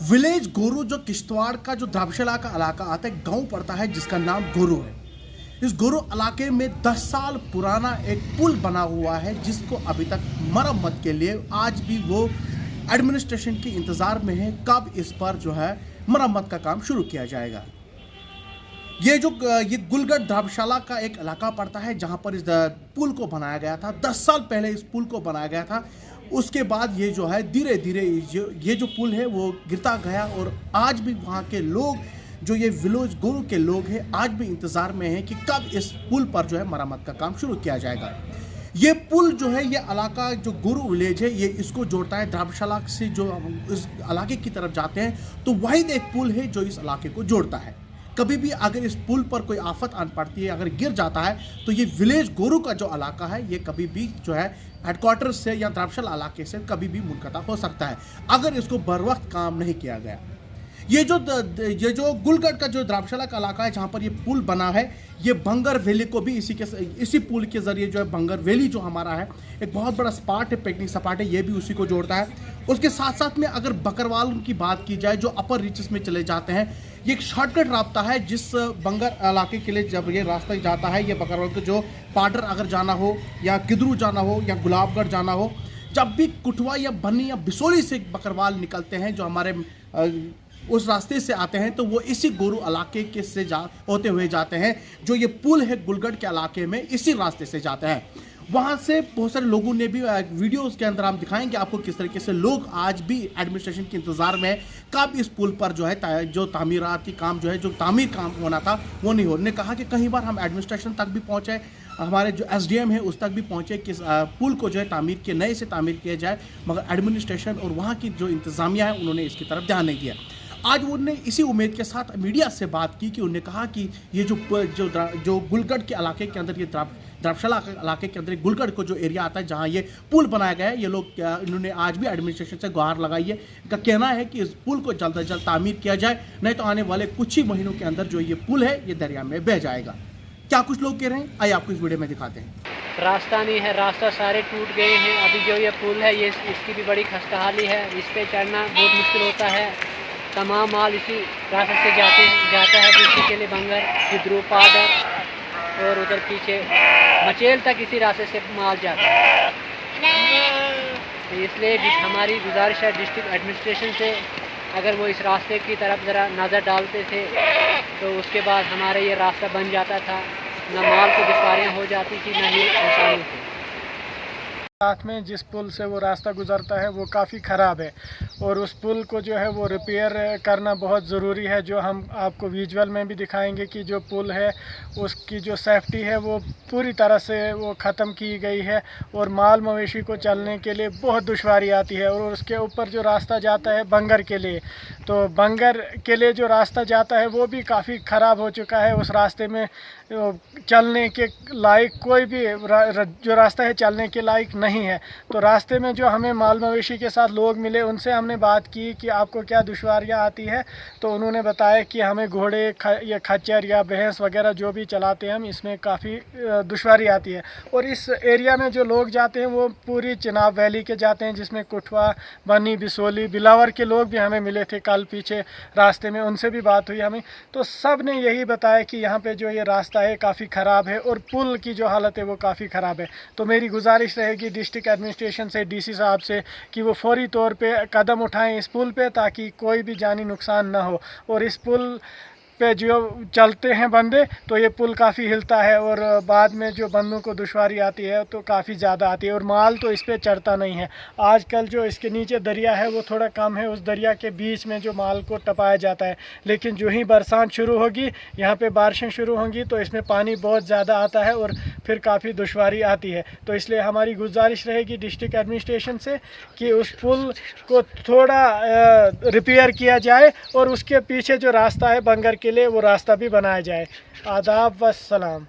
Village गोरू जो किश्तवाड़ का जो द्राक्षला का इलाका आता है, गांव पड़ता है जिसका नाम गोरू है। इस गोरू इलाके में 10 साल पुराना एक पुल बना हुआ है जिसको अभी तक मरम्मत के लिए आज भी वो एडमिनिस्ट्रेशन के इंतज़ार में है कब इस पर जो है मरम्मत का काम शुरू किया जाएगा। ये गुलगढ़ द्राक्षला का एक इलाका पड़ता है जहां पर इस पुल को बनाया गया था। 10 साल पहले इस पुल को बनाया गया था। उसके बाद ये जो है धीरे धीरे ये जो पुल है वो गिरता गया और आज भी वहाँ के लोग जो ये विलेज गोरू के लोग हैं आज भी इंतज़ार में हैं कि कब इस पुल पर जो है मरम्मत का काम शुरू किया जाएगा। ये पुल जो है ये इलाका जो गोरू विलेज है ये इसको जोड़ता है द्राक्षला से। जो इस इलाके की तरफ जाते हैं तो वही एक पुल है जो इस इलाके को जोड़ता है। कभी भी अगर इस पुल पर कोई आफत आन पड़ती है, अगर गिर जाता है तो ये विलेज गोरू का जो इलाका है ये कभी भी जो है हेडक्वार्टर से या द्राक्षला इलाके से कभी भी मुनक़ता हो सकता है अगर इसको बर वक्त काम नहीं किया गया। ये जो गुलगढ़ का जो द्राक्षला का इलाका है जहाँ पर ये पुल बना है, ये बंगर वैली को भी इसी पुल के ज़रिए जो है बंगर वैली जो हमारा है एक बहुत बड़ा स्पॉट है, पिकनिक स्पॉट है, ये भी उसी को जोड़ता है। उसके साथ साथ में अगर बकरवाल की बात की जाए जो अपर रीचेस में चले जाते हैं, ये एक शॉर्टकट रास्ता है जिस बंगर इलाके के लिए जब ये रास्ता जाता है, ये बकरवाल को जो पाडर अगर जाना हो या किदरू जाना हो या गुलाबगढ़ जाना हो, जब भी कुठवा या बन्नी या बिसोली से बकरवाल निकलते हैं जो हमारे उस रास्ते से आते हैं तो वो इसी गोरू इलाके के से होते हुए जाते हैं। जो ये पुल है गुलगढ़ के इलाके में इसी रास्ते से जाते हैं। वहाँ से बहुत सारे लोगों ने भी वीडियोस के अंदर हम दिखाएंगे आपको किस तरीके से लोग आज भी एडमिनिस्ट्रेशन के इंतज़ार में कब इस पुल पर जो है जो तामीराती काम जो है जो तामीर काम होना था वो नहीं हो। ने कहा कि कई बार हम एडमिनिस्ट्रेशन तक भी पहुँचे, हमारे जो SDM है उस तक भी पहुँचे कि पुल को जो है तामीर के नए से तामीर किया जाए, मगर एडमिनिस्ट्रेशन और वहाँ की जो इंतज़ामिया है उन्होंने इसकी तरफ ध्यान नहीं दिया। आज उन्होंने इसी उम्मीद के साथ मीडिया से बात की कि उन्होंने कहा कि ये जो गुलगढ़ के इलाके के अंदर ये द्राक्षला इलाके के अंदर गुलगढ़ को जो एरिया आता है जहाँ ये पुल बनाया गया है, ये लोग इन्होंने आज भी एडमिनिस्ट्रेशन से गुहार लगाई है। इनका कहना है कि इस पुल को जल्द से जल्द तामीर किया जाए, नहीं तो आने वाले कुछ ही महीनों के अंदर जो ये पुल है ये दरिया में बह जाएगा। क्या कुछ लोग कह रहे हैं आइए आपको इस वीडियो में दिखाते हैं। रास्ता नहीं है, रास्ता सारे टूट गए हैं। अभी जो ये पुल है ये इसकी भी बड़ी खस्ताहाली है, इस पर चढ़ना बहुत मुश्किल होता है। तमाम माल इसी रास्ते से जाता है जिसके के लिए बंगर किदरू पाडर और उधर पीछे मचेल तक इसी रास्ते से माल जाता है। तो इसलिए हमारी गुजारिश है डिस्ट्रिक्ट एडमिनिस्ट्रेशन से, अगर वो इस रास्ते की तरफ ज़रा नज़र डालते थे तो उसके बाद हमारा ये रास्ता बन जाता था, न माल को दुश्वारियाँ हो जाती थी न ही इंसानों को। साथ में जिस पुल से वो रास्ता गुज़रता है वो काफ़ी ख़राब है और उस पुल को जो है वो रिपेयर करना बहुत ज़रूरी है। जो हम आपको विजुअल में भी दिखाएंगे कि जो पुल है उसकी जो सेफ्टी है वो पूरी तरह से वो ख़त्म की गई है और माल मवेशी को चलने के लिए बहुत दुश्वारी आती है। और उसके ऊपर जो रास्ता जाता है बंगर के लिए, तो बंगर के लिए जो रास्ता जाता है वो भी काफ़ी ख़राब हो चुका है। उस रास्ते में चलने के लायक कोई भी जो रास्ता है चलने के लायक नहीं है। तो रास्ते में जो हमें माल मवेशी के साथ लोग मिले उनसे हमने बात की कि आपको क्या दुश्वारियाँ आती है, तो उन्होंने बताया कि हमें घोड़े या खच्चर या भैंस वगैरह जो भी चलाते हैं हम इसमें काफ़ी दुश्वारी आती है। और इस एरिया में जो लोग जाते हैं वो पूरी चिनाब वैली के जाते हैं जिसमें कुठवा, बन्नी, बिसोली, बिलावर के लोग भी हमें मिले थे कल पीछे रास्ते में, उनसे भी बात हुई हमें। तो सब ने यही बताया कि यहाँ पे जो ये रास्ता है काफ़ी ख़राब है और पुल की जो हालत है वो काफ़ी ख़राब है। तो मेरी गुजारिश रहेगी डिस्ट्रिक्ट एडमिनिस्ट्रेशन से, DC साहब से कि वो फौरी तौर पे कदम उठाएं इस पुल पे ताकि कोई भी जानी नुकसान ना हो। और इस पुल पे जो चलते हैं बंदे तो ये पुल काफ़ी हिलता है और बाद में जो बंदों को दुश्वारी आती है तो काफ़ी ज़्यादा आती है और माल तो इस पे चढ़ता नहीं है। आजकल जो इसके नीचे दरिया है वो थोड़ा कम है, उस दरिया के बीच में जो माल को टपाया जाता है, लेकिन जो ही बरसात शुरू होगी, यहाँ पे बारिशें शुरू होंगी तो इसमें पानी बहुत ज़्यादा आता है और फिर काफ़ी दुश्वारी आती है। तो इसलिए हमारी गुजारिश रहेगी डिस्ट्रिक्ट एडमिनिस्ट्रेशन से कि उस पुल को थोड़ा रिपेयर किया जाए और उसके पीछे जो रास्ता है बंगर के लिए वो रास्ता भी बनाया जाए। आदाब व सलाम।